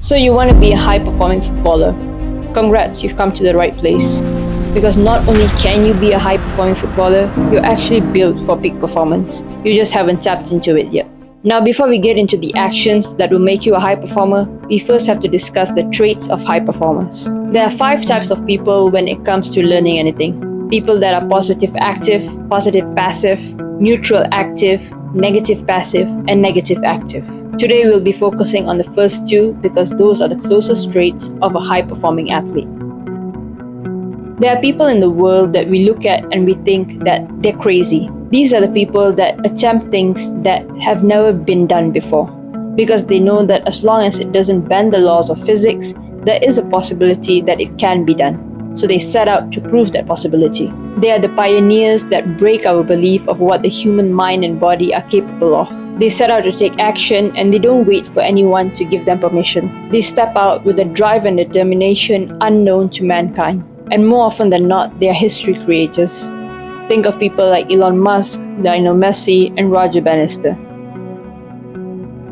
So you want to be a high-performing footballer? Congrats, you've come to the right place. Because not only can you be a high-performing footballer, you're actually built for peak performance. You just haven't tapped into it yet. Now, before we get into the actions that will make you a high performer, we first have to discuss the traits of high performers. There are 5 types of people when it comes to learning anything. People that are positive active, positive passive, neutral active, negative passive, and negative active. Today we'll be focusing on the first 2 because those are the closest traits of a high-performing athlete. There are people in the world that we look at and we think that they're crazy. These are the people that attempt things that have never been done before because they know that as long as it doesn't bend the laws of physics, there is a possibility that it can be done. So they set out to prove that possibility. They are the pioneers that break our belief of what the human mind and body are capable of. They set out to take action and they don't wait for anyone to give them permission. They step out with a drive and determination unknown to mankind. And more often than not, they are history creators. Think of people like Elon Musk, Lionel Messi, and Roger Bannister.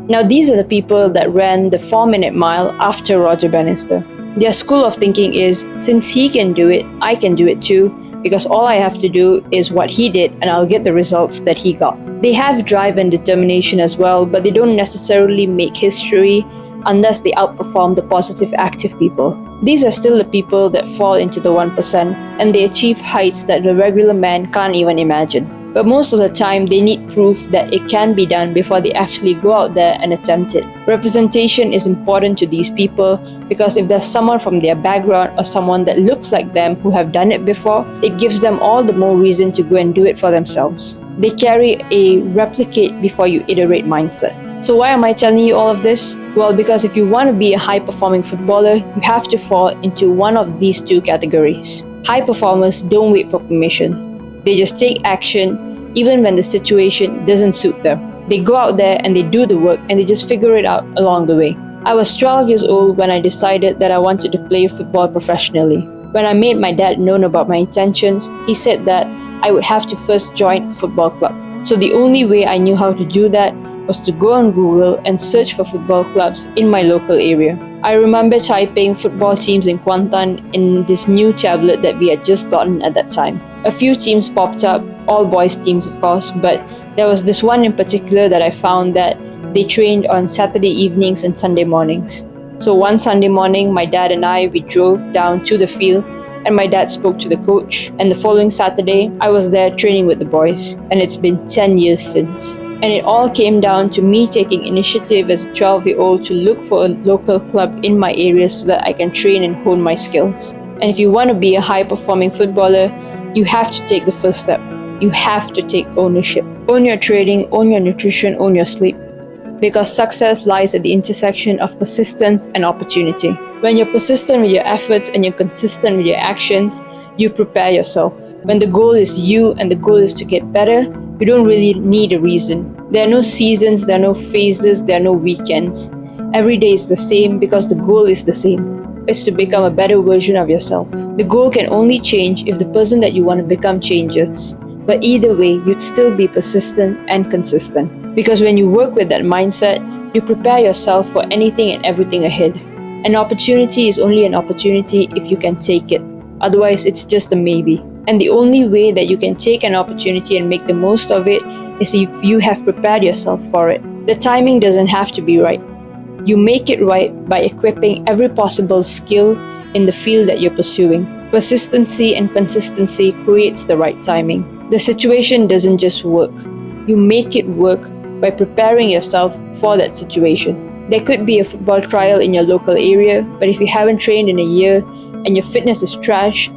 Now these are the people that ran the 4-minute mile after Roger Bannister. Their school of thinking is, since he can do it, I can do it too, because all I have to do is what he did and I'll get the results that he got. They have drive and determination as well, but they don't necessarily make history unless they outperform the positive active people. These are still the people that fall into the 1% and they achieve heights that the regular man can't even imagine. But most of the time, they need proof that it can be done before they actually go out there and attempt it. Representation is important to these people because if there's someone from their background or someone that looks like them who have done it before, it gives them all the more reason to go and do it for themselves. They carry a replicate before you iterate mindset. So why am I telling you all of this? Well, because if you want to be a high-performing footballer, you have to fall into one of these 2 categories. High performers don't wait for permission. They just take action even when the situation doesn't suit them. They go out there and they do the work and they just figure it out along the way. I was 12 years old when I decided that I wanted to play football professionally. When I made my dad known about my intentions, he said that I would have to first join a football club. So the only way I knew how to do that was to go on Google and search for football clubs in my local area. I remember typing football teams in Kuantan in this new tablet that we had just gotten at that time. A few teams popped up, all boys teams of course, but there was this one in particular that I found that they trained on Saturday evenings and Sunday mornings. So one Sunday morning, my dad and we drove down to the field and my dad spoke to the coach. And the following Saturday, I was there training with the boys. And it's been 10 years since. And it all came down to me taking initiative as a 12-year-old to look for a local club in my area so that I can train and hone my skills. And if you want to be a high-performing footballer, you have to take the first step. You have to take ownership. Own your training, own your nutrition, own your sleep. Because success lies at the intersection of persistence and opportunity. When you're persistent with your efforts and you're consistent with your actions, you prepare yourself. When the goal is you and the goal is to get better, you don't really need a reason. There are no seasons, there are no phases, there are no weekends. Every day is the same because the goal is the same. It's to become a better version of yourself. The goal can only change if the person that you want to become changes. But either way, you'd still be persistent and consistent. Because when you work with that mindset, you prepare yourself for anything and everything ahead. An opportunity is only an opportunity if you can take it. Otherwise, it's just a maybe. And the only way that you can take an opportunity and make the most of it is if you have prepared yourself for it. The timing doesn't have to be right. You make it right by equipping every possible skill in the field that you're pursuing. Persistency and consistency creates the right timing. The situation doesn't just work. You make it work by preparing yourself for that situation. There could be a football trial in your local area, but if you haven't trained in a year and your fitness is trash,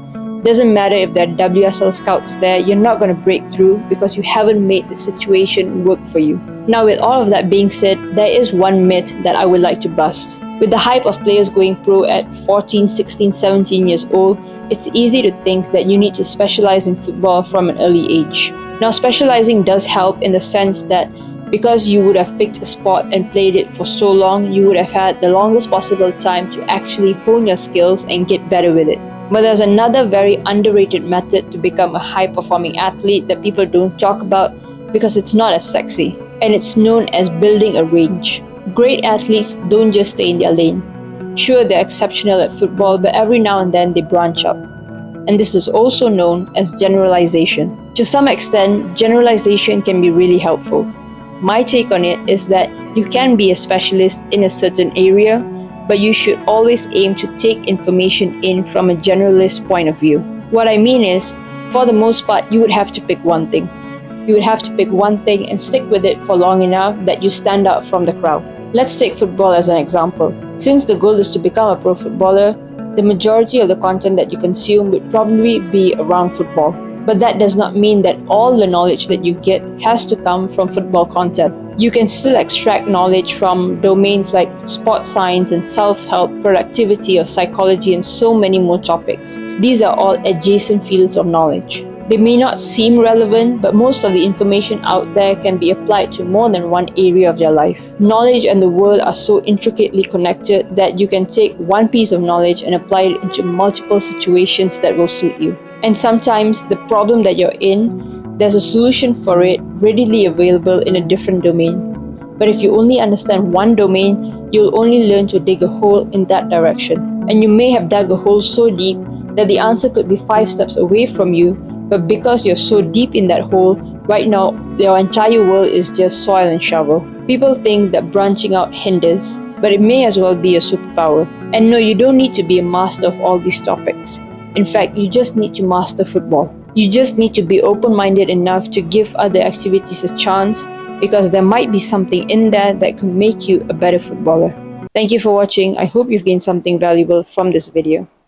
doesn't matter if there are WSL scouts there, you're not going to break through because you haven't made the situation work for you. Now with all of that being said, there is one myth that I would like to bust. With the hype of players going pro at 14, 16, 17 years old, it's easy to think that you need to specialize in football from an early age. Now specializing does help in the sense that because you would have picked a sport and played it for so long, you would have had the longest possible time to actually hone your skills and get better with it. But there's another very underrated method to become a high-performing athlete that people don't talk about because it's not as sexy, and it's known as building a range. Great athletes don't just stay in their lane. Sure, they're exceptional at football, but every now and then they branch out. And this is also known as generalization. To some extent, generalization can be really helpful. My take on it is that you can be a specialist in a certain area, but you should always aim to take information in from a generalist point of view. What I mean is, for the most part, you would have to pick one thing. You would have to pick one thing and stick with it for long enough that you stand out from the crowd. Let's take football as an example. Since the goal is to become a pro footballer, the majority of the content that you consume would probably be around football. But that does not mean that all the knowledge that you get has to come from football content. You can still extract knowledge from domains like sports science and self-help, productivity or psychology and so many more topics. These are all adjacent fields of knowledge. They may not seem relevant, but most of the information out there can be applied to more than one area of their life. Knowledge and the world are so intricately connected that you can take one piece of knowledge and apply it into multiple situations that will suit you. And sometimes the problem that you're in, there's a solution for it readily available in a different domain. But if you only understand one domain, you'll only learn to dig a hole in that direction. And you may have dug a hole so deep that the answer could be 5 steps away from you, but because you're so deep in that hole, right now, your entire world is just soil and shovel. People think that branching out hinders, but it may as well be a superpower. And no, you don't need to be a master of all these topics. In fact, you just need to master football. You just need to be open-minded enough to give other activities a chance, because there might be something in there that could make you a better footballer. Thank you for watching. I hope you've gained something valuable from this video.